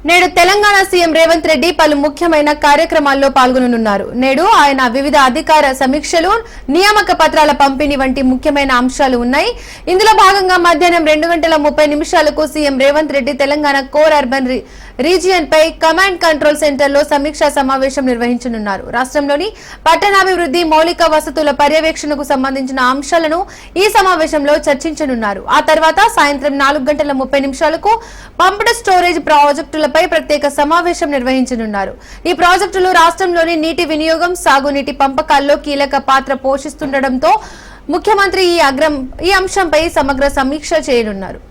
నేడు తెలంగాణ సీఎం రేవంత్ రెడ్డి పలు ముఖ్యమైన కార్యక్రమాల్లో పాల్గొననున్నారు. నేడు ఆయన వివిధ అధికార సమీక్షలు, నియామక పత్రాల పంపిణీ వంటి ముఖ్యమైన అంశాలు ఉన్నాయి. ఇందులో భాగంగా మధ్యాహ్నం 2:30 CM Revanth Reddy Telangana core urban region పై కమాండ్ కంట్రోల్ సెంటర్ లో సమీక్షా సమావేశం నిర్వహించనున్నారు. రాష్ట్రంలోని పట్టణాభివృద్ధి, మౌలిక వసతుల పర్యవేక్షణకు సంబంధించిన అంశాలను ఈ సమావేశంలో చర్చించనున్నారు. ఆ తర్వాత సాయంత్రం 4:30 పంప్డ్ స్టోరేజ్ ప్రాజెక్టులపై ప్రత్యేక సమావేశం నిర్వహించనున్నారు. ఈ ప్రాజెక్టులు రాష్ట్రంలోని నీటి వినియోగం, సాగునీటి పంపకాల్లో కీలక పాత్ర పోషిస్తుండటంతో ముఖ్యమంత్రి ఈ అంశంపై సమగ్ర సమీక్ష చేయనున్నారు.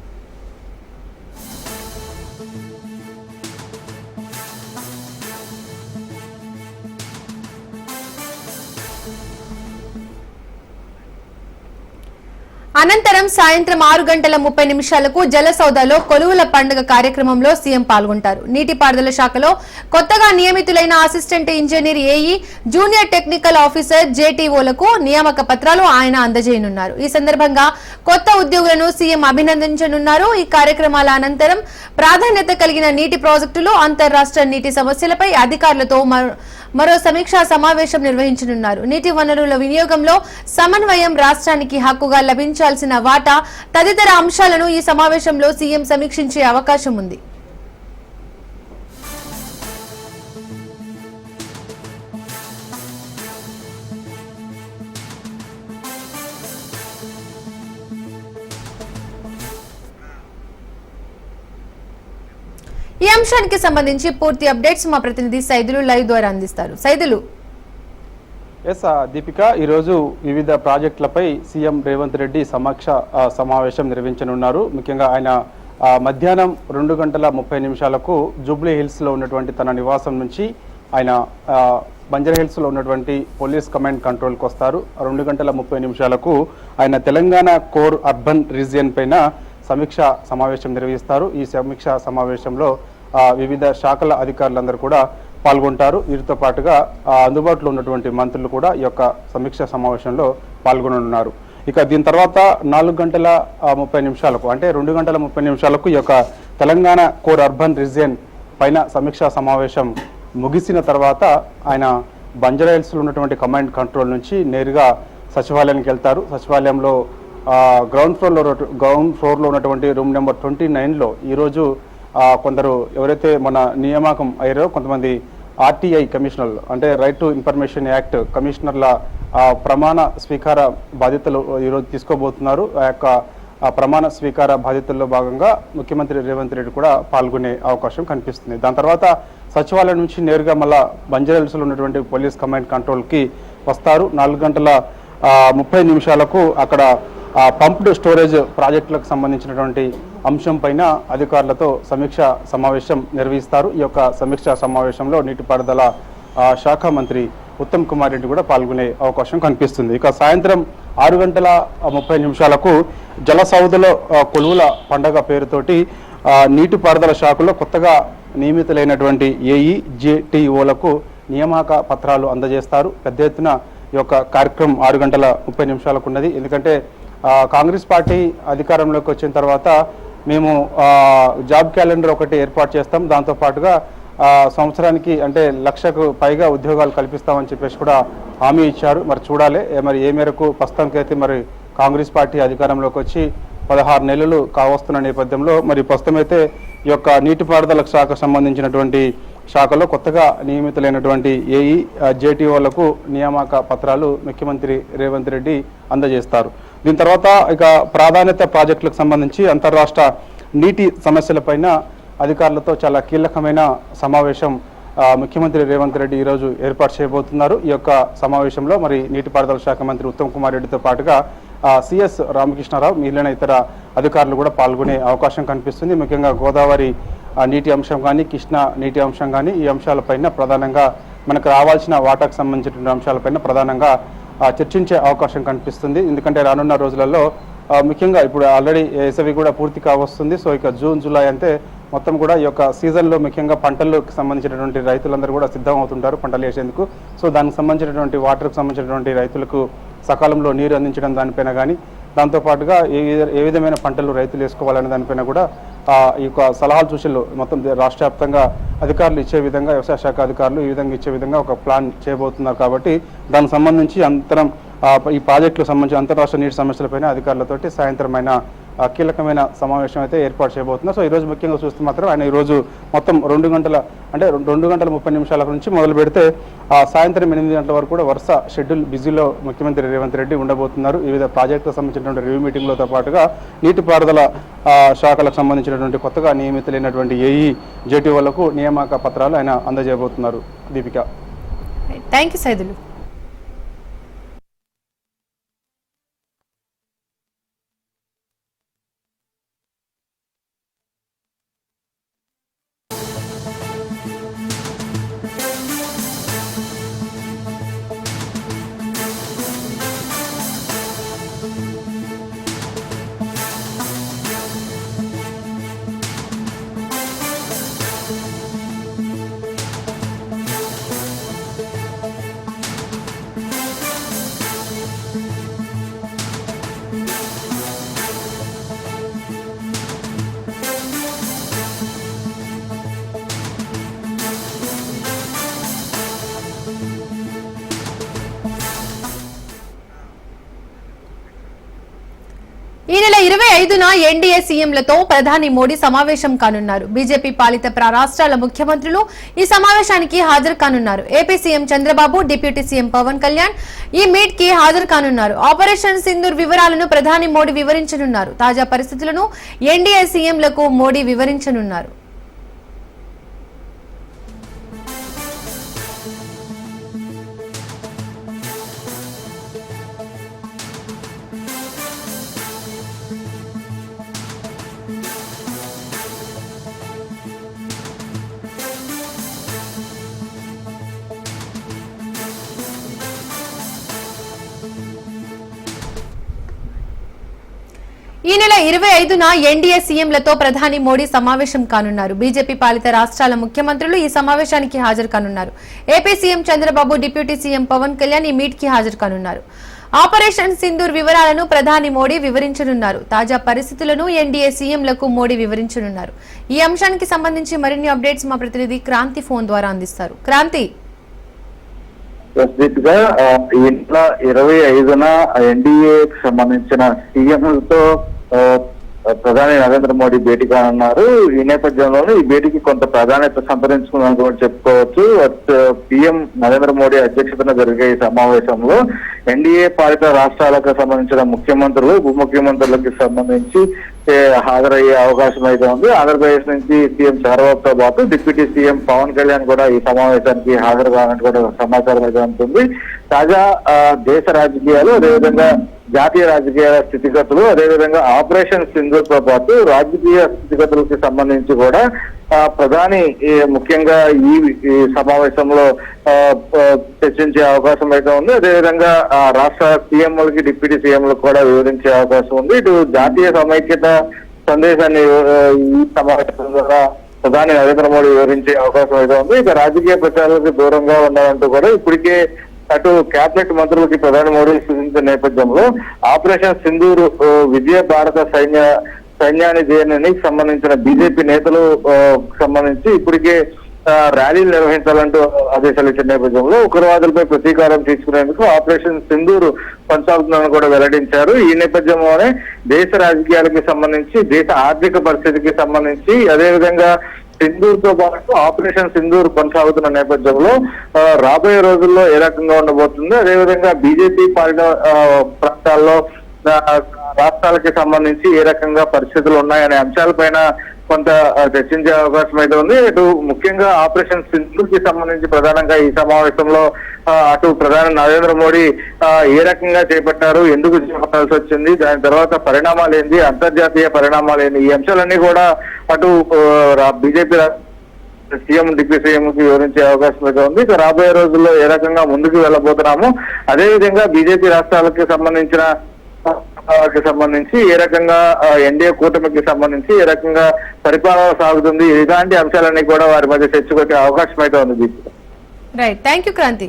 అనంతరం సాయంత్రం 6:30 జలసౌదాలో కొలువుల పండుగ కార్యక్రమంలో సీఎం పాల్గొంటారు. నీటిపారుదల శాఖలో కొత్తగా నియమితులైన assistant engineer AE, junior technical officer జేటీఓలకు నియామక పత్రాలు ఆయన అందజేయనున్నారు. ఈ సందర్భంగా కొత్త ఉద్యోగులను సీఎం అభినందించనున్నారు. ఈ కార్యక్రమాల అనంతరం ప్రాధాన్యత కలిగిన నీటి ప్రాజెక్టులు, అంతర్రాష్ట్ర నీటి సమస్యలపై అధికారులతో మరో సమీక్షా సమావేశం నిర్వహించనున్నారు. నీటి వనరుల వినియోగంలో సమన్వయం, రాష్ట్రానికి హక్కుగా లభించాల్సిన వాటా తదితర అంశాలను ఈ సమావేశంలో సీఎం సమీక్షించే అవకాశం ఉంది. ఈ అంశానికి సంబంధించి పూర్తి అప్డేట్స్ మా ప్రతినిధి సైదులు లైవ్ ద్వారా అందిస్తారు. సైదులు. దీపిక, ఈరోజు వివిధ ప్రాజెక్టులపై సీఎం రేవంత్ రెడ్డి సమీక్ష సమావేశం నిర్వహించనున్నారు. ముఖ్యంగా ఆయన మధ్యాహ్నం 2:30 జూబ్లీ హిల్స్ లో ఉన్నటువంటి తన నివాసం నుంచి ఆయన బంజర్ హిల్స్ లో ఉన్నటువంటి పోలీస్ కమాండ్ కంట్రోల్ కు వస్తారు. 2:30 ఆయన తెలంగాణ కోర్ అర్బన్ రీజియన్ పైన సమీక్ష సమావేశం నిర్వహిస్తారు. ఈ సమీక్ష సమావేశంలో వివిధ శాఖల అధికారులందరూ కూడా పాల్గొంటారు. వీరితో పాటుగా అందుబాటులో ఉన్నటువంటి మంత్రులు కూడా ఈ యొక్క సమీక్ష సమావేశంలో పాల్గొననున్నారు. ఇక దీని తర్వాత 4:30 అంటే 2:30 ఈ యొక్క తెలంగాణ కోర్ అర్బన్ రీజియన్ పైన సమీక్షా సమావేశం ముగిసిన తర్వాత ఆయన బంజారా హిల్స్లో ఉన్నటువంటి కమాండ్ కంట్రోల్ నుంచి నేరుగా సచివాలయానికి వెళ్తారు. సచివాలయంలో గ్రౌండ్ ఫ్లోర్లో ఉన్నటువంటి రూమ్ నెంబర్ 29లో ఈరోజు కొందరు ఎవరైతే మన నియామకం అయ్యారో కొంతమంది ఆర్టీఐ కమిషనర్లు, అంటే రైట్ టు ఇన్ఫర్మేషన్ యాక్ట్ కమిషనర్ల ప్రమాణ స్వీకార బాధ్యతలు ఈరోజు తీసుకోబోతున్నారు. ఆ యొక్క ప్రమాణ స్వీకార బాధ్యతల్లో భాగంగా ముఖ్యమంత్రి రేవంత్ రెడ్డి కూడా పాల్గొనే అవకాశం కనిపిస్తుంది. దాని తర్వాత సచివాలయం నుంచి నేరుగా మళ్ళా బంజారా హిల్స్లో ఉన్నటువంటి పోలీస్ కమాండ్ కంట్రోల్కి వస్తారు. 4:30 అక్కడ పంప్డ్ స్టోరేజ్ ప్రాజెక్టులకు సంబంధించినటువంటి అంశం పైన అధికారులతో సమీక్ష సమావేశం నిర్వహిస్తారు. ఈ యొక్క సమీక్ష సమావేశంలో నీటిపారుదల శాఖ మంత్రి ఉత్తమ్ కుమార్ రెడ్డి కూడా పాల్గొనే అవకాశం కనిపిస్తుంది. ఇక సాయంత్రం 6:30 జలసౌదలో కొలువుల పండగ పేరుతోటి నీటిపారుదల శాఖలో కొత్తగా నియమితులైనటువంటి ఏఈ, జేటీఓలకు నియామక పత్రాలు అందజేస్తారు. పెద్ద ఎత్తున ఈ యొక్క కార్యక్రమం 6:30 ఉన్నది. ఎందుకంటే కాంగ్రెస్ పార్టీ అధికారంలోకి వచ్చిన తర్వాత మేము జాబ్ క్యాలెండర్ ఒకటి ఏర్పాటు చేస్తాం, దాంతోపాటుగా సంవత్సరానికి అంటే 1,00,000కు పైగా ఉద్యోగాలు కల్పిస్తామని చెప్పేసి కూడా హామీ ఇచ్చారు. మరి చూడాలి మరి ఏ మేరకు ప్రస్తుతానికైతే మరి కాంగ్రెస్ పార్టీ అధికారంలోకి వచ్చి 16 నెలలు కావస్తున్న నేపథ్యంలో మరి ప్రస్తుతమైతే ఈ యొక్క నీటిపారుదల శాఖకు సంబంధించినటువంటి శాఖలో కొత్తగా నియమితులైనటువంటి ఏఈ, జేటీఓలకు నియామక పత్రాలు ముఖ్యమంత్రి రేవంత్ రెడ్డి అందజేస్తారు. దీని తర్వాత ఇక ప్రాధాన్యత ప్రాజెక్టులకు సంబంధించి అంతర్రాష్ట్ర నీటి సమస్యలపైన అధికారులతో చాలా కీలకమైన సమావేశం ముఖ్యమంత్రి రేవంత్ రెడ్డి ఈరోజు ఏర్పాటు చేయబోతున్నారు. ఈ యొక్క సమావేశంలో మరి నీటిపారుదల శాఖ మంత్రి ఉత్తమ్ కుమార్ రెడ్డితో పాటుగా సిఎస్ రామకృష్ణారావు, మిగిలిన ఇతర అధికారులు కూడా పాల్గొనే అవకాశం కనిపిస్తుంది. ముఖ్యంగా గోదావరి నీటి అంశం కానీ, కృష్ణా నీటి అంశం కానీ, ఈ అంశాలపైన ప్రధానంగా మనకు రావాల్సిన వాటాకు సంబంధించిన అంశాలపైన ప్రధానంగా చర్చించే అవకాశం కనిపిస్తుంది. ఎందుకంటే రానున్న రోజులలో ముఖ్యంగా ఇప్పుడు ఆల్రెడీ వేసవి కూడా పూర్తి కావస్తుంది. సో ఇక జూన్, జూలై అంటే మొత్తం కూడా ఈ యొక్క సీజన్లో ముఖ్యంగా పంటలకు సంబంధించినటువంటి రైతులందరూ కూడా సిద్ధం అవుతుంటారు పంటలు వేసేందుకు. సో దానికి సంబంధించినటువంటి వాటర్కు సంబంధించినటువంటి రైతులకు సకాలంలో నీరు అందించడం దానిపైన కానీ దాంతోపాటుగా ఏ విధమైన పంటలు రైతులు వేసుకోవాలనే దానిపైన కూడా ఈ యొక్క సలహాలు సూచనలు మొత్తం రాష్ట్ర వ్యాప్తంగా అధికారులు ఇచ్చే విధంగా, వ్యవసాయ శాఖ అధికారులు ఈ విధంగా ఇచ్చే విధంగా ఒక ప్లాన్ చేయబోతున్నారు. కాబట్టి దానికి సంబంధించి ఈ ప్రాజెక్టులకు సంబంధించి అంతర్రాష్ట్ర నీటి సమస్యలపైన అధికారులతోటి సాయంత్రమైన కీలకమైన సమావేశం అయితే ఏర్పాటు చేయబోతున్నారు. సో ఈరోజు ముఖ్యంగా చూస్తే మాత్రం ఆయన ఈరోజు మొత్తం 2 గంటల 30 నిమిషాల నుంచి మొదలు పెడితే సాయంత్రం 8 గంటల వరకు కూడా వరుస షెడ్యూల్ బిజీలో ముఖ్యమంత్రి రేవంత్ రెడ్డి ఉండబోతున్నారు. వివిధ ప్రాజెక్టులకు సంబంధించినటువంటి రివ్యూ మీటింగ్లతో పాటుగా నీటిపారుదల శాఖలకు సంబంధించినటువంటి కొత్తగా నియమితులైనటువంటి ఏఈ జేటీఓలకు నియామక పత్రాలు ఆయన అందజేయబోతున్నారు. దీపిక. Thank you Saidulu. ఈ నెల 25న ఎన్డీఏ సీఎంలతో ప్రధాని మోడీ సమావేశం కానున్నారు. బీజేపీ పాలిత రాష్ట్రాల ముఖ్యమంత్రులు ఈ సమావేశానికి హాజరు కానున్నారు. AP CM Chandrababu, deputy CM Pawan Kalyan ఈ మీట్ కి హాజరు కానున్నారు. ఆపరేషన్ సింధూర్ వివరాలను ప్రధాని మోడీ వివరించనున్నారు. తాజా పరిస్థితులను ఎన్డీఏ సీఎంలకు మోడీ వివరించనున్నారు. ఈ నెల 25న ఎన్డీఏ సీఎంలతో ప్రధాని మోడీ సమావేశం కానున్నారు. బీజేపీ పాలిత రాష్ట్రాల ముఖ్యమంత్రులు ఈ సమావేశానికి హాజరు కానున్నారు. AP CM Chandrababu, deputy CM Pawan Kalyan ఈ మీట్ కి హాజరు కానున్నారు. ఆపరేషన్ సింధూర్ వివరాలను ప్రధాని మోడీ వివరించనున్నారు. తాజా పరిస్థితులను ఎన్డీఏ సీఎంలకు మోడీ వివరించనున్నారు. ఈ అంశానికి సంబంధించి మరిన్ని అప్డేట్స్ మా ప్రతినిధి క్రాంతి ఫోన్ ద్వారా అందిస్తారు. క్రాంతి. ప్రస్తుతంగా ఈ నెల 25న ఎన్డీఏకి సంబంధించిన సీఎంలతో ప్రధాని నరేంద్ర మోడీ భేటీ కానున్నారు. ఈ నేపథ్యంలోనే ఈ భేటీకి కొంత ప్రాధాన్యత సంతరించుకుందని కూడా చెప్పుకోవచ్చు. పీఎం నరేంద్ర మోడీ అధ్యక్షతన జరిగే ఈ సమావేశంలో ఎన్డీఏ పాలిత రాష్ట్రాలకు సంబంధించిన ముఖ్యమంత్రులు, ఉప ముఖ్యమంత్రులకు సంబంధించి హాజరయ్యే అవకాశం అయితే ఉంది. ఆంధ్రప్రదేశ్ నుంచి సీఎం చంద్రబాబుతో పాటు డిప్యూటీ సీఎం పవన్ కళ్యాణ్ కూడా ఈ సమావేశానికి హాజరు కావాలని కూడా సమాచారం అయితే ఉంటుంది. తాజా దేశ రాజకీయాలు, అదేవిధంగా జాతీయ రాజకీయాల స్థితిగతులు, అదేవిధంగా ఆపరేషన్ సింధూర్తో పాటు రాజకీయ స్థితిగతులకు సంబంధించి కూడా ప్రధాని ముఖ్యంగా ఈ సమావేశంలో చర్చించే అవకాశం అయితే ఉంది. అదేవిధంగా రాష్ట్ర సీఎంలకి, డిప్యూటీ సీఎంలకు కూడా వివరించే అవకాశం ఉంది. ఇటు జాతీయ సమైక్యత సందేశాన్ని ఈ సమావేశం ద్వారా ప్రధాని నరేంద్ర మోడీ వివరించే అవకాశం అయితే ఉంది. ఇక రాజకీయ ప్రచారాలకు దూరంగా ఉండాలంటూ కూడా ఇప్పటికే అటు కేబినెట్ మంత్రులకి ప్రధాని మోడీ సూచించిన నేపథ్యంలో ఆపరేషన్ సింధూర్ విజయ భారత సైన్యానికి సంబంధించిన బీజేపీ నేతలు సంబంధించి ఇప్పటికే ర్యాలీలు నిర్వహించాలంటూ ఆదేశాలు ఇచ్చిన నేపథ్యంలో ఉగ్రవాదులపై ప్రతీకారం తీసుకునేందుకు ఆపరేషన్ సింధూర్ కొనసాగుతుందని కూడా వెల్లడించారు. ఈ నేపథ్యంలోనే దేశ రాజకీయాలకి సంబంధించి, దేశ ఆర్థిక పరిస్థితికి సంబంధించి, అదేవిధంగా సింధూర్ తో పాటు ఆపరేషన్ సింధూర్ కొనసాగుతున్న నేపథ్యంలో రాబోయే రోజుల్లో ఏ రకంగా ఉండబోతుంది, అదేవిధంగా బీజేపీ పాలిత ప్రాంతాల్లో రాష్ట్రాలకి సంబంధించి ఏ రకంగా పరిస్థితులు ఉన్నాయనే అంశాలపైన కొంత చర్చించే అవకాశం అయితే ఉంది. ఇటు ముఖ్యంగా ఆపరేషన్ సింధూర్ కి సంబంధించి ప్రధానంగా ఈ సమావేశంలో అటు ప్రధాని నరేంద్ర మోడీ ఏ రకంగా చేపట్టారు, ఎందుకు చేపట్టాల్సి వచ్చింది, దాని తర్వాత పరిణామాలు ఏంది, అంతర్జాతీయ పరిణామాలు ఏంది, ఈ అంశాలన్నీ కూడా అటు బీజేపీ సీఎం, డిప్యూటీ సీఎం కి వివరించే అవకాశం అయితే ఉంది. ఇక రాబోయే రోజుల్లో ఏ రకంగా ముందుకు వెళ్ళబోతున్నాము, అదేవిధంగా బీజేపీ రాష్ట్రాలకు సంబంధించి ఏ రకంగా ఎన్డీఏ కూటమికి సంబంధించి ఏ రకంగా పరిపాలన సాగుతుంది, ఇలాంటి అంశాలన్నీ కూడా వారి మధ్య చర్చకొచ్చే అవకాశం అయితే ఉంది. Right, thank you Kranthi.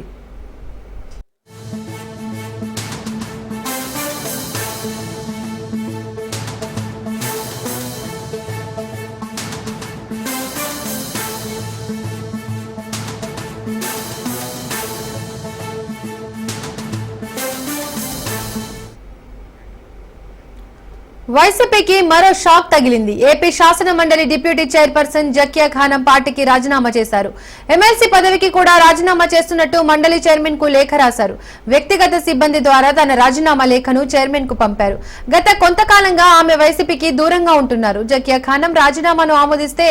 వైసీపీకి మరో షాక్ తగిలింది. ఏపీ శాసన మండలి డిప్యూటీ చైర్పర్సన్ జకియా ఖానం పార్టీకి రాజీనామా చేశారు. ఎమ్మెల్సీ పదవికి కూడా రాజీనామా చేస్తున్నట్టు మండలి చైర్మన్ కు లేఖ రాశారు. వ్యక్తిగత సిబ్బంది ద్వారా తన రాజీనామా లేఖను చైర్మన్ కు పంపారు. గత కొంతకాలంగా ఆమె వైసీపీకి దూరంగా ఉంటున్నారు. జకియా ఖానం రాజీనామాను ఆమోదిస్తే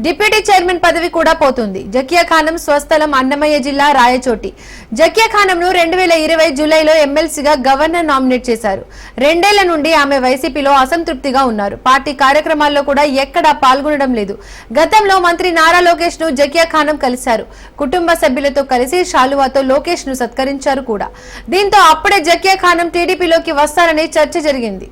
డిప్యూటీ చైర్మన్ పదవి కూడా పోతుంది. జకియా ఖానం స్వస్థలం అన్నమయ్య జిల్లా రాయచోటి. జకియా ఖానంను 2020 జూలైలో ఎమ్మెల్సీగా గవర్నర్ నామినేట్ చేశారు. 2 ఏళ్ల నుండి ఆమె వైసీపీలో అసంతృప్తిగా ఉన్నారు. పార్టీ కార్యక్రమాల్లో కూడా ఎక్కడా పాల్గొనడం లేదు. గతంలో మంత్రి నారా లోకేష్ ను జకియా ఖానం కలిశారు. కుటుంబ సభ్యులతో కలిసి శాలువాతో లోకేష్ ను సత్కరించారు కూడా. దీంతో అప్పుడే జకియా ఖానం టీడీపీలోకి వస్తారని చర్చ జరిగింది.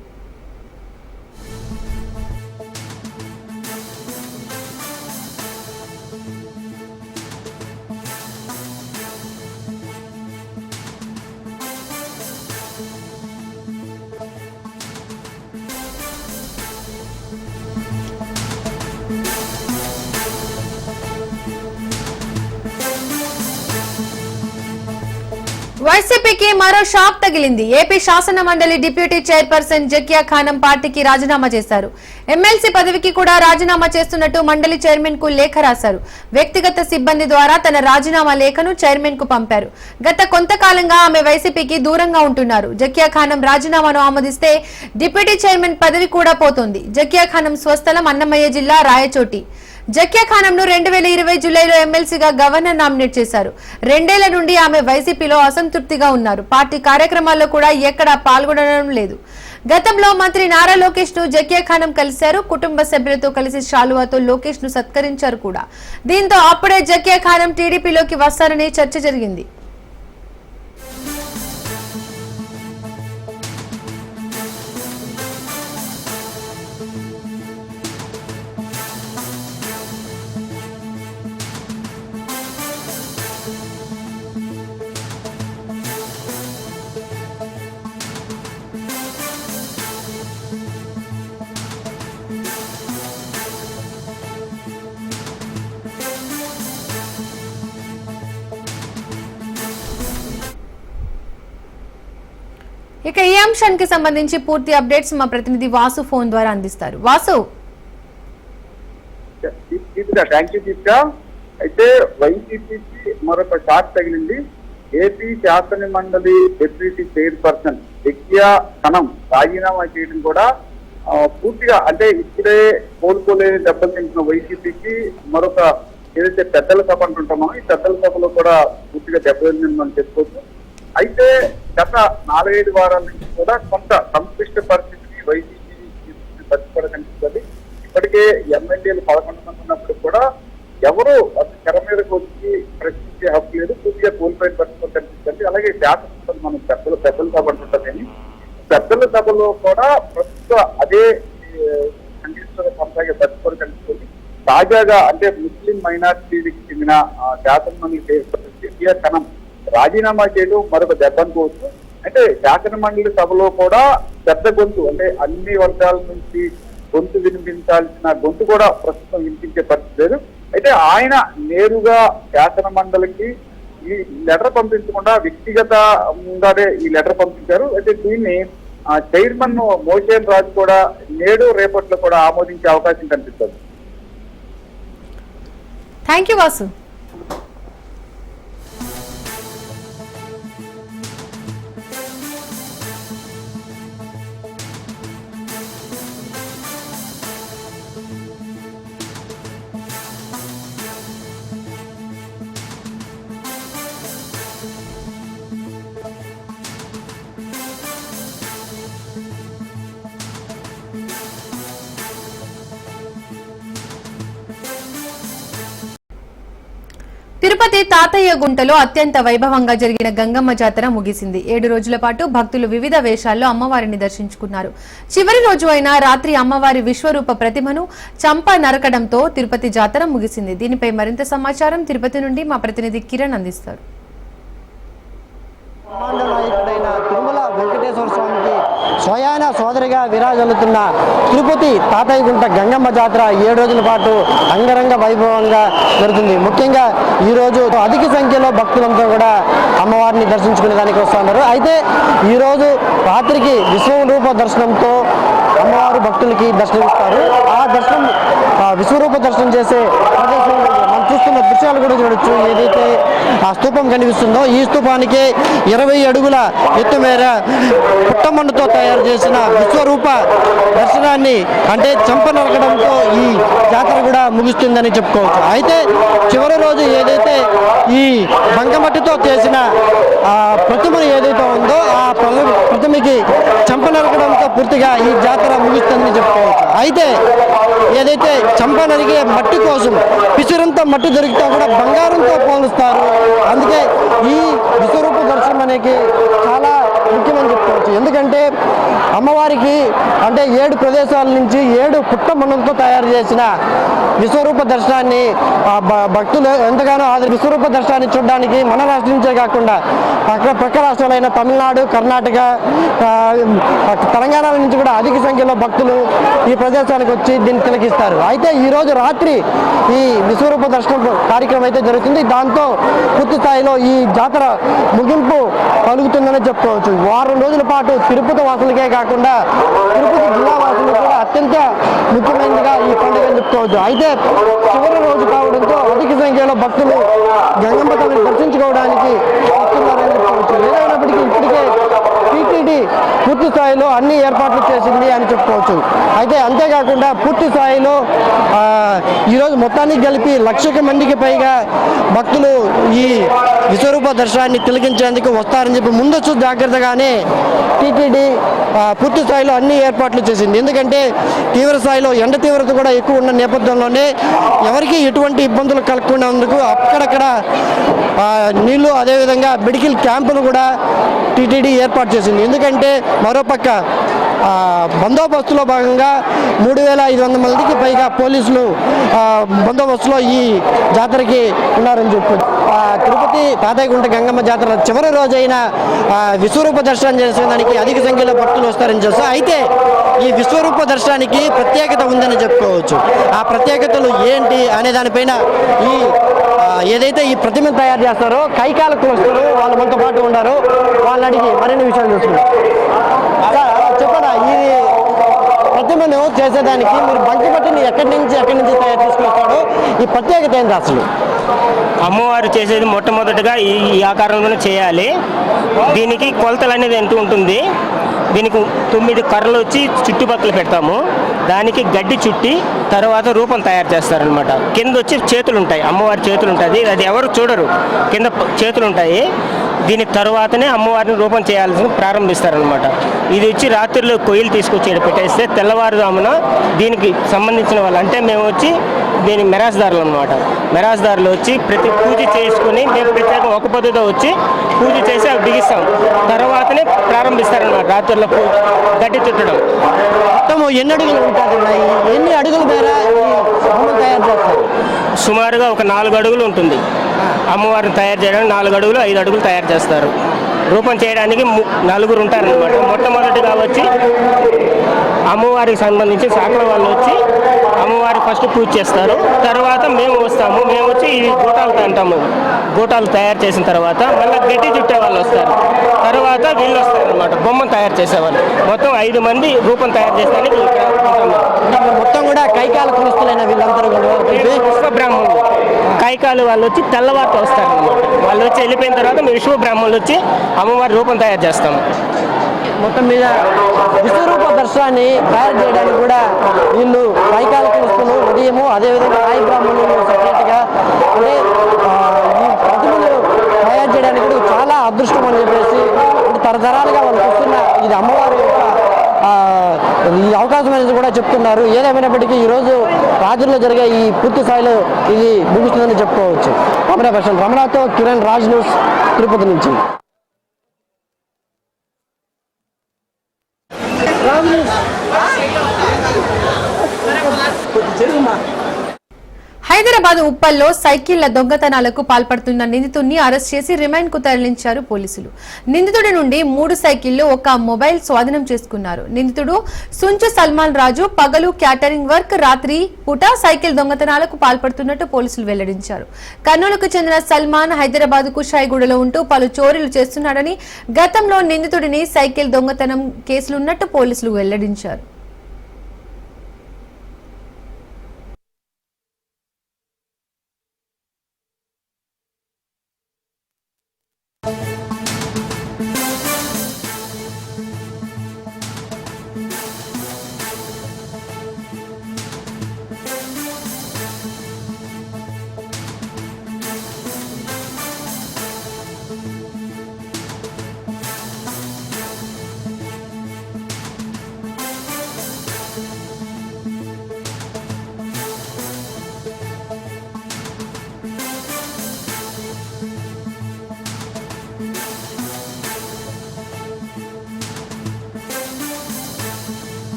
వైసీపీకి మరో షాక్ తగిలింది. ఏపీ శాసన మండలి డిప్యూటీ చైర్పర్సన్ జకియా ఖానం పార్టీకి రాజీనామా చేశారు. ఎమ్మెల్సీ పదవికి కూడా రాజీనామా చేస్తున్నట్టు మండలి చైర్మన్ కు లేఖ రాశారు. వ్యక్తిగత సిబ్బంది ద్వారా తన రాజీనామా లేఖను చైర్మన్ కు పంపారు. గత కొంతకాలంగా ఆమె వైసీపీకి దూరంగా ఉంటున్నారు. జకియా ఖానం రాజీనామాను ఆమోదిస్తే డిప్యూటీ చైర్మన్ పదవి కూడా పోతుంది. జకియా ఖానం స్వస్థలం అన్నమయ్య జిల్లా రాయచోటి. జకియా ఖానంను 2020 జూలైలో ఎమ్మెల్సీగా గవర్నర్ నామినేట్ చేశారు. 2 ఏళ్ల నుండి ఆమె వైసీపీలో అసంతృప్తిగా ఉన్నారు. పార్టీ కార్యక్రమాల్లో కూడా ఎక్కడా పాల్గొనడం లేదు. గతంలో మంత్రి నారా లోకేష్ ను జకియా ఖానం కలిశారు. కుటుంబ సభ్యులతో కలిసి శాలువాతో లోకేష్ ను సత్కరించారు కూడా. దీంతో అప్పుడే జకియా ఖానం టీడీపీలోకి వస్తారని చర్చ జరిగింది. ఇక ఈ అంశానికి సంబంధించి పూర్తి అప్డేట్స్ మా ప్రతినిధి వాసు ఫోన్ ద్వారా అందిస్తారు. వాసు, అయితే వైసీపీకి మరొక షాక్ తగిలింది. ఏపీ శాసన మండలి డిప్యూటీ చైర్పర్సన్ జకియా ఖానం రాజీనామా చేయడం కూడా పూర్తిగా అంటే ఇప్పుడే కోలుకోలేని దెబ్బలు తింటున్న వైసీపీకి మరొక ఏదైతే పెద్దల సభ అంటుంటామో ఈ పెద్దల సభలో కూడా పూర్తిగా దెబ్బతిందని మనం చెప్పుకోవచ్చు. అయితే గత 4-5 వారాల నుంచి కూడా కొంత సంక్లిష్ట పరిస్థితిని వైసీపీ పరిస్థితి కనిపిస్తుంది. ఇప్పటికే ఎమ్మెల్యేలు 11 మంది ఉన్నప్పుడు కూడా ఎవరు తెర మీదకి వచ్చి ప్రశ్నించే హక్కు లేదు. పూర్తిగా కోల్పోయిన పరిస్థితులు కనిపిస్తుంది. అలాగే శాసనసభలు మనం పెద్దల సభ అంటుంటామని పెద్దల సభలో కూడా ప్రస్తుత అదే సంక్లిష్టత కొనసాగే పరిస్థితులు కనిపిస్తుంది. తాజాగా అంటే ముస్లిం మైనారిటీకి చెందిన శాసనమండలి జకియా ఖానం రాజీనామా చేయడం మరొక దెబ్బ అనుకోవచ్చు. అంటే శాసన మండలి సభలో కూడా పెద్ద గొంతు అంటే అన్ని వర్గాల నుంచి గొంతు వినిపించాల్సిన గొంతు కూడా ప్రస్తుతం వినిపించే పరిస్థితి లేదు. అయితే ఆయన నేరుగా శాసన మండలికి ఈ లెటర్ పంపించకుండా వ్యక్తిగతంగానే ఈ లెటర్ పంపించారు. అయితే దీన్ని చైర్మన్ మోషన్ రాజు కూడా నేడు రేపట్లో కూడా ఆమోదించే అవకాశం కనిపిస్తుంది. Thank you Vasu. తిరుపతి తాతయ్య గుంటలో అత్యంత వైభవంగా జరిగిన గంగమ్మ జాతర ముగిసింది. 7 రోజుల పాటు భక్తులు వివిధ వేషాల్లో అమ్మవారిని దర్శించుకున్నారు. చివరి రోజు అయిన రాత్రి అమ్మవారి విశ్వరూప ప్రతిమను చంప నరకడంతో తిరుపతి జాతర ముగిసింది. దీనిపై మరింత సమాచారం తిరుపతి నుండి మా ప్రతినిధి కిరణ్ అందిస్తారు. నాయకుడైన తిరుమల వెంకటేశ్వర స్వామికి స్వయాన సోదరిగా విరాజల్లుతున్న తిరుపతి తాతయ్యగుంట గంగమ్మ జాతర 7 రోజుల పాటు అంగరంగ వైభవంగా జరుగుతుంది. ముఖ్యంగా ఈ రోజు అధిక సంఖ్యలో భక్తులంతా కూడా అమ్మవారిని దర్శించుకునే దానికి వస్తున్నారు. అయితే ఈ రోజు రాత్రికి విశ్వరూప దర్శనంతో అమ్మవారు వరకు భక్తులకి దర్శనమిస్తారు. ఆ దర్శనం విశ్వరూప దర్శనం చేసే ప్రదేశం మనం చూస్తున్న దృశ్యాలు కూడా చూడొచ్చు. ఏదైతే ఆ స్తూపం కనిపిస్తుందో ఈ స్తూపానికి 20 అడుగుల ఎత్తు మేర పుట్టమన్నుతో తయారు చేసిన విశ్వరూప దర్శనాన్ని అంటే చంప నరకడంతో ఈ జాతర కూడా ముగుస్తుందని చెప్పుకోవచ్చు. అయితే చివరి రోజు ఏదైతే ఈ బంకమట్టితో చేసిన ప్రతిమను ఏదైతే ఉందో ఆ ప్రతిమకి చంప నరకడంతో పూర్తిగా ఈ జాతర ముగుస్తుందని చెప్పుకోవచ్చు. అయితే ఏదైతే చంప నరిగే మట్టి కోసం పిసురంతా మట్టి దొరికితే కూడా బంగారంతో పోలుస్తారు. అందుకే ఈ విశ్వరూప దర్శనం అనేది చాలా ముఖ్యమని చెప్పుకోవచ్చు. ఎందుకంటే అమ్మవారికి అంటే 7 ప్రదేశాల నుంచి 7 పుట్టమన్నులతో తయారు చేసిన విశ్వరూప దర్శనాన్ని భక్తులు ఎంతగానో విశ్వరూప దర్శనాన్ని చూడడానికి మన రాష్ట్రం నుంచే కాకుండా పక్క రాష్ట్రాలైన తమిళనాడు, కర్ణాటక, తెలంగాణ నుంచి కూడా అధిక సంఖ్యలో భక్తులు ఈ ప్రదేశానికి వచ్చి దీన్ని తిలకిస్తారు. అయితే ఈరోజు రాత్రి ఈ విశ్వరూప దర్శనం కార్యక్రమం అయితే జరుగుతుంది. దాంతో పూర్తి స్థాయిలో ఈ జాతర ముగింపు కలుగుతుందని చెప్పుకోవచ్చు. వారం రోజుల పాటు తిరుపతి వాసులకే కాకుండా తిరుపతి జిల్లా వాసులు కూడా అత్యంత ముఖ్యమైనదిగా ఈ పండుగను చెప్పుకోవచ్చు. అయితే చివరి రోజు కావడంతో అధిక సంఖ్యలో భక్తులు గంగమ్మ తల్లిని దర్శించుకోవడానికి వస్తున్నారని చెప్పుకోవచ్చు. ఏదైనప్పటికీ ఇప్పటికే టీటీడీ పూర్తి స్థాయిలో అన్ని ఏర్పాట్లు చేసింది అని చెప్పుకోవచ్చు. అయితే అంతేకాకుండా పూర్తి స్థాయిలో ఈరోజు మొత్తానికి కలిపి 1,00,000 మందికి పైగా భక్తులు ఈ విశ్వరూప దర్శనాన్ని తిలకించేందుకు వస్తారని చెప్పి ముందస్తు జాగ్రత్తగానే టీటీడీ పూర్తి స్థాయిలో అన్ని ఏర్పాట్లు చేసింది. ఎందుకంటే తీవ్ర స్థాయిలో ఎండ తీవ్రత కూడా ఎక్కువ ఉన్న నేపథ్యంలోనే ఎవరికి ఎటువంటి ఇబ్బందులు కలగకుండా అందుకు అక్కడక్కడ నీళ్లు అదేవిధంగా మెడికల్ క్యాంపులు కూడా టీటీడీ ఏర్పాటు చేసింది. ఎందుకంటే మరోపక్క బందోబస్తులో భాగంగా 3,500 మందికి పైగా పోలీసులు బందోబస్తులో ఈ జాతరకి ఉన్నారని చెప్పి తిరుపతి తాతయ్యగుంట గంగమ్మ జాతర చివరి రోజైన విశ్వరూప దర్శనం చేసేదానికి అధిక సంఖ్యలో భక్తులు వస్తారని చెప్పి అయితే ఈ విశ్వరూప దర్శనానికి ప్రత్యేకత ఉందని చెప్పుకోవచ్చు. ఆ ప్రత్యేకతలు ఏంటి అనే దానిపైన ఈ ఏదైతే ఈ ప్రతిమను తయారు చేస్తారో కైకాల కులస్తులు వాళ్ళు మనతో పాటు ఉన్నారు. వాళ్ళని అడిగి మరిన్ని విషయాలు చూసుకున్నారు. చెప్పండి, ఈ ప్రతిమను చేసేదానికి మీరు బంకమట్టిని ఎక్కడి నుంచి తయారు చేసుకుంటాడు? ఈ ప్రత్యేకత ఏంటి అసలు? అమ్మవారు చేసేది మొట్టమొదటిగా ఈ ఆకారంలోనే చేయాలి. దీనికి కొలతలు అనేది ఎంత ఉంటుంది. దీనికి 9 కర్రలు వచ్చి చుట్టుపక్కల పెడతాము. దానికి గడ్డి చుట్టి తర్వాత రూపం తయారు చేస్తారనమాట. కింద వచ్చి చేతులు ఉంటాయి, అమ్మవారి చేతులు ఉంటుంది. అది ఎవరు చూడరు, కింద చేతులు ఉంటాయి. దీని తర్వాతనే అమ్మవారిని రూపం చేయాల్సిన ప్రారంభిస్తారనమాట. ఇది వచ్చి రాత్రిలో కొయ్యలు తీసుకొచ్చి పెట్టేస్తే తెల్లవారుజామున దీనికి సంబంధించిన వాళ్ళు అంటే మేము వచ్చి దీని మెరాజ్దారులు అనమాట. మెరాజ్దారులు వచ్చి ప్రతి పూజ చేసుకుని మేము ప్రత్యేకంగా ఒక పొద్దుతో వచ్చి పూజ చేసి అవి బిగిస్తాం. తర్వాతనే ప్రారంభిస్తారనమాట రాత్రిలో గడ్డి చుట్టడం. మొత్తం ఎన్ని అడుగులు ఉంటుంది? ఎన్ని అడుగుల మేర తయారు చేస్తారు? సుమారుగా ఒక 4 అడుగులు ఉంటుంది. అమ్మవారిని తయారు చేయడానికి 4 అడుగులు 5 అడుగులు తయారు చేస్తారు. రూపం చేయడానికి 4 ఉంటారనమాట. మొట్టమొదటిగా వచ్చి అమ్మవారికి సంబంధించి సాకల వాళ్ళు వచ్చి అమ్మవారికి ఫస్ట్ పూజ చేస్తారు. తర్వాత మేము వస్తాము. మేము వచ్చి ఈ గోటాలు అంటాము. గోటాలు తయారు చేసిన తర్వాత మళ్ళీ గడ్డి చుట్టే వాళ్ళు వస్తారు. తర్వాత వీళ్ళు వస్తారనమాట, బొమ్మను తయారు చేసేవాళ్ళు. మొత్తం 5 మంది రూపం తయారు చేసేదానికి మొత్తం కూడా కైకాల కులస్తులైన వీళ్ళందరూ విశ్వబ్రాహ్మణులు. కైకాలు వాళ్ళు వచ్చి తెల్లవారితో వస్తారనమాట. వాళ్ళు వచ్చి వెళ్ళిపోయిన తర్వాత మేము విశ్వబ్రాహ్మణులు వచ్చి అమ్మవారి రూపం తయారు చేస్తాము. మొత్తం మీద విశ్వరూప దర్శనాన్ని తయారు చేయడానికి కూడా వీళ్ళు కైకాల కులస్తులు ఉదయము అదేవిధంగా నాయ బ్రాహ్మణులు సపరేట్గా అంటే ఈ ప్రతిమలు తయారు చేయడానికి కూడా చాలా అదృష్టం అని చెప్పేసి తరతరాలుగా వాళ్ళు చూస్తున్న ఇది అమ్మవారి యొక్క ఈ అవకాశం అనేది కూడా చెప్తున్నారు. ఏదేమైనప్పటికీ ఈరోజు రాజుల్లో జరిగే ఈ పూర్తి స్థాయిలో ఇది ముగుస్తుందని చెప్పుకోవచ్చు. కెమెరా పర్సన్ రమణతో కిరణ్, రాజ్ న్యూస్, తిరుపతి నుంచి. హైదరాబాద్ ఉప్పల్లో సైకిళ్ల దొంగతనాలకు పాల్పడుతున్న నిందితుడిని అరెస్ట్ చేసి రిమాండ్ కు తరలించారు పోలీసులు. నిందితుడి నుండి 3 సైకిళ్లు, 1 మొబైల్ స్వాధీనం చేసుకున్నారు. నిందితుడు సుంచు సల్మాన్ రాజు పగలు క్యాటరింగ్ వర్క్, రాత్రి పూట సైకిల్ దొంగతనాలకు పాల్పడుతున్నట్టు పోలీసులు వెల్లడించారు. కర్నూలుకు చెందిన సల్మాన్ హైదరాబాద్ కుషాయిగూడలో ఉంటూ పలు చోరీలు చేస్తున్నాడని, గతంలో నిందితుడిని సైకిల్ దొంగతనం కేసులున్నట్టు పోలీసులు వెల్లడించారు.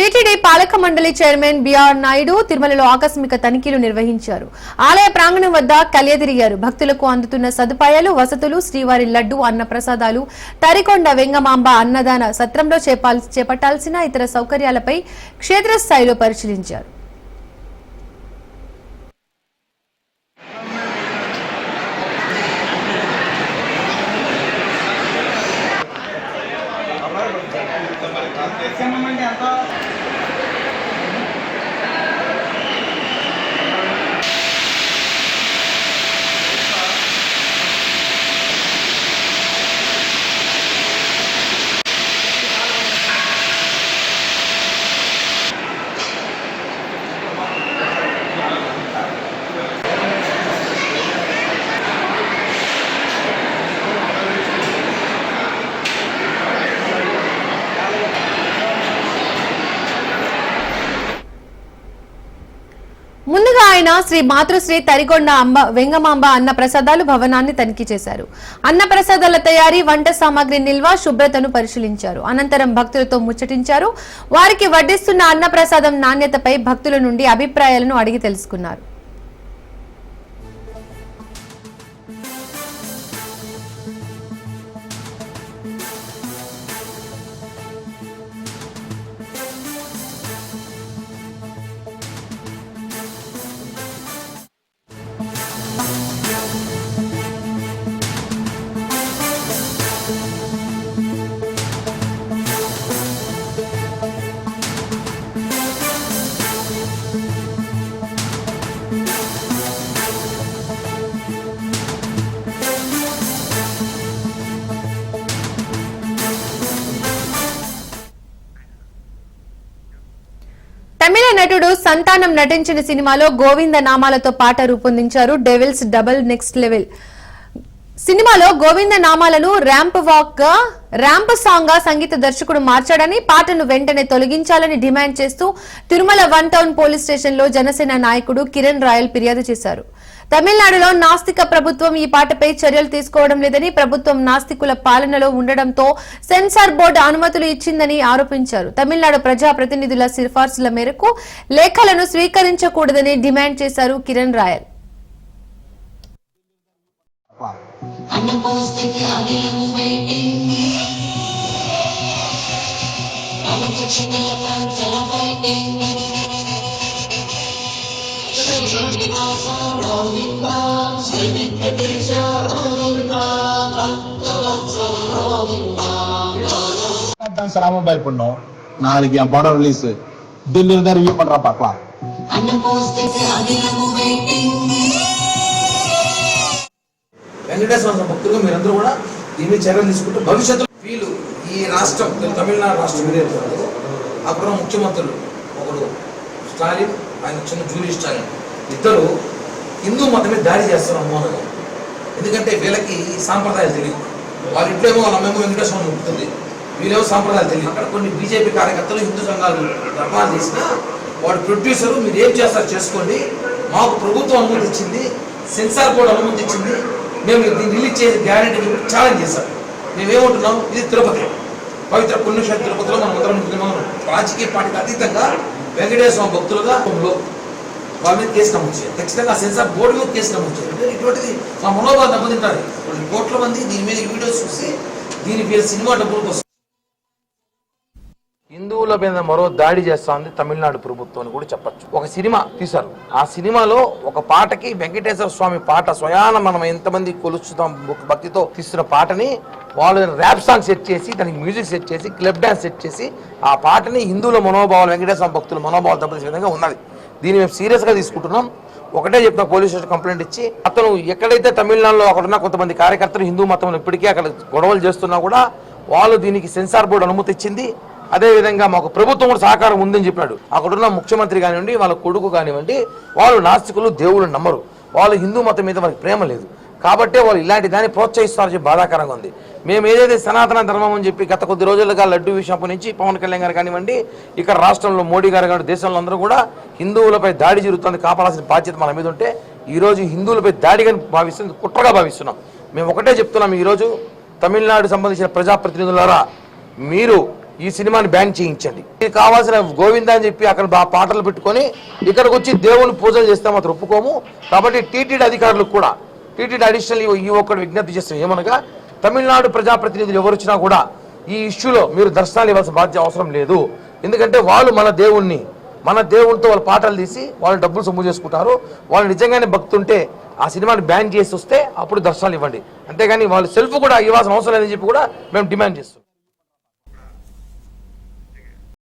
టీటీడీ పాలక మండలి చైర్మన్ బిఆర్ నాయుడు తిరుమలలో ఆకస్మిక తనిఖీలు నిర్వహించారు. ఆలయ ప్రాంగణం వద్ద కలియదిరిగారు. భక్తులకు అందుతున్న సదుపాయాలు, వసతులు, శ్రీవారి లడ్డు, అన్న ప్రసాదాలు, తరికొండ వెంగమాంబ అన్నదాన సత్రంలో చేపట్టాల్సిన ఇతర సౌకర్యాలపై క్షేత్రస్థాయిలో పరిశీలించారు. ముందుగా ఆయన శ్రీ మాతృశ్రీ తరికొండ వెంగమాంబ అన్న ప్రసాదాలు భవనాన్ని తనిఖీ చేశారు. అన్న ప్రసాదాల తయారీ, వంట సామాగ్రి నిల్వ, శుభ్రతను పరిశీలించారు. అనంతరం భక్తులతో ముచ్చటించారు. వారికి వడ్డిస్తున్న అన్న ప్రసాదం నాణ్యతపై భక్తుల నుండి అభిప్రాయాలను అడిగి తెలుసుకున్నారు. తమిళ నటుడు సంతానం నటించిన సినిమాలో గోవింద నామాలతో పాట రూపొందించారు. డెవిల్స్ డబుల్ నెక్స్ట్ లెవెల్ సినిమాలో గోవింద నామాలను ర్యాంప్ సాంగ్ గా సంగీత దర్శకుడు మార్చాడని, పాటను వెంటనే తొలగించాలని డిమాండ్ చేస్తూ తిరుమల 1 టౌన్ పోలీస్ స్టేషన్ లో జనసేన నాయకుడు కిరణ్ రాయల్ ఫిర్యాదు చేశారు. తమిళనాడులో నాస్తిక ప్రభుత్వం ఈ పాటపై చర్యలు తీసుకోవడం లేదని, ప్రభుత్వం నాస్తికుల పాలనలో ఉండడంతో సెన్సార్ బోర్డు అనుమతులు ఇచ్చిందని ఆరోపించారు. తమిళనాడు ప్రజా ప్రతినిధుల సిఫార్సుల మేరకు లేఖలను స్వీకరించకూడదని డిమాండ్ చేశారు కిరణ్ రాయల్. மொபைல் பண்ணோம். நாளைக்கு என் படம் ரிலீஸ். திடீர்னு தான் ரிவ்யூ பண்றா பார்க்கலாம். వెంకటేశ్వర భక్తులు మీరందరూ కూడా దీన్ని చర్యలు తీసుకుంటూ భవిష్యత్తులో వీళ్ళు ఈ రాష్ట్రం తమిళనాడు రాష్ట్రం ఏదైతే అప్పుడు ముఖ్యమంత్రులు ఒకడు స్టాలిన్, ఆయన చిన్న జూలీ స్టాలిన్, ఇద్దరు హిందూ మతం మీద దాడి చేస్తారు అనుమానంగా. ఎందుకంటే వీళ్ళకి సాంప్రదాయాలు తెలియదు. వాళ్ళ ఇంట్లో ఏమో వాళ్ళ అమ్మేమో వెంకటేశ్వరం ఉంటుంది, వీళ్ళేమో సాంప్రదాయాలు తెలియదు. అక్కడ కొన్ని బీజేపీ కార్యకర్తలు హిందూ సంఘాలు ధర్నాలు చేసిన వాడు ప్రొడ్యూసరు, మీరు ఏం చేస్తారు చేసుకోండి, మాకు ప్రభుత్వం అనుమతి ఇచ్చింది, సెన్సార్ బోర్డు అనుమతి ఇచ్చింది, మేము దీన్ని రిలీజ్ చేసే గ్యారెంటీ ఛాలెంజ్ చేశారు. మేమేమంటున్నాం, ఇది తిరుపతి, పవిత్ర పుణ్యక్షేత్ర తిరుపతిలో మనం రాజకీయ పార్టీకి అతీతంగా వెంకటేశ్వర భక్తులుగా వాళ్ళ మీద కేసు నమోదు చేయాలి. ఖచ్చితంగా సెన్సార్ బోర్డు మీద కేసు నమోదు చేయాలి. ఇటువంటిది మా మనోభావం దెబ్బతింటారు. కోట్ల మంది దీని మీద వీడియోస్ చూసి దీని పేరు సినిమా డబ్బులకు వస్తుంది. హిందువుల మీద మరో దాడి చేస్తోంది తమిళనాడు ప్రభుత్వం అని కూడా చెప్పచ్చు. ఒక సినిమా తీశారు, ఆ సినిమాలో ఒక పాటకి వెంకటేశ్వర స్వామి పాట స్వయాన మనం ఎంతమంది కొలుస్తున్నాం భక్తితో తీస్తున్న పాటని వాళ్ళు ర్యాప్ సాంగ్ సెట్ చేసి, దానికి మ్యూజిక్ సెట్ చేసి, క్లబ్ డాన్స్ సెట్ చేసి ఆ పాటని హిందువుల మనోభావాలు, వెంకటేశ్వర భక్తుల మనోభావాలు దెబ్బతీసే విధంగా ఉన్నది. దీన్ని మేము సీరియస్గా తీసుకుంటున్నాం. ఒకటే చెప్తున్నా, పోలీస్ స్టేషన్ కంప్లైంట్ ఇచ్చి అతను ఎక్కడైతే తమిళనాడులో అక్కడున్న కొంతమంది కార్యకర్తలు హిందూ మతంలో ఇప్పటికీ అక్కడ గొడవలు చేస్తున్నా కూడా వాళ్ళు దీనికి సెన్సార్ బోర్డు అనుమతి ఇచ్చింది. అదేవిధంగా మాకు ప్రభుత్వం కూడా సహకారం ఉందని చెప్పాడు. అక్కడున్న ముఖ్యమంత్రి కానివ్వండి, వాళ్ళ కొడుకు కానివ్వండి, వాళ్ళు నాస్తికులు, దేవుళ్ళు నమ్మరు, వాళ్ళు హిందూ మతం మీద వాళ్ళకి ప్రేమ లేదు. కాబట్టే వాళ్ళు ఇలాంటి దాన్ని ప్రోత్సహిస్తారని చెప్పి బాధాకరంగా ఉంది. మేము ఏదైతే సనాతన ధర్మం అని చెప్పి గత కొద్ది రోజులుగా లడ్డు విషయం నుంచి పవన్ కళ్యాణ్ గారు కానివ్వండి, ఇక్కడ రాష్ట్రంలో మోడీ గారు కానీ దేశంలో అందరూ కూడా హిందువులపై దాడి జరుగుతుంది, కాపాడాల్సిన బాధ్యత మన మీద ఉంటే ఈరోజు హిందువులపై దాడిగా భావిస్తుంది, కుట్రగా భావిస్తున్నాం. మేము ఒకటే చెప్తున్నాం, ఈరోజు తమిళనాడు సంబంధించిన ప్రజాప్రతినిధులారా, మీరు ఈ సినిమాని బ్యాన్ చేయించండి. ఇది కావాల్సిన గోవింద అని చెప్పి అక్కడ పాటలు పెట్టుకొని ఇక్కడికి వచ్చి దేవుని పూజలు చేస్తే మాత్రం ఒప్పుకోము. కాబట్టి టీటీడీ అధికారులకు కూడా టీటీడీ అడిషనల్ ఈ ఒక్కటి విజ్ఞప్తి చేస్తాం ఏమనగా, తమిళనాడు ప్రజాప్రతినిధులు ఎవరు వచ్చినా కూడా ఈ ఇష్యూలో మీరు దర్శనాలు ఇవ్వాల్సిన బాధ్యత అవసరం లేదు. ఎందుకంటే వాళ్ళు మన దేవునితో వాళ్ళ పాటలు తీసి వాళ్ళు డబ్బులు సొమ్ము చేసుకుంటారు. వాళ్ళు నిజంగానే భక్తుంటే ఆ సినిమాని బ్యాన్ చేసి వస్తే అప్పుడు దర్శనాలు ఇవ్వండి. అంతేగాని వాళ్ళు సెల్ఫ్ కూడా ఇవ్వాల్సిన అవసరం లేదని చెప్పి కూడా మేము డిమాండ్ చేస్తాం.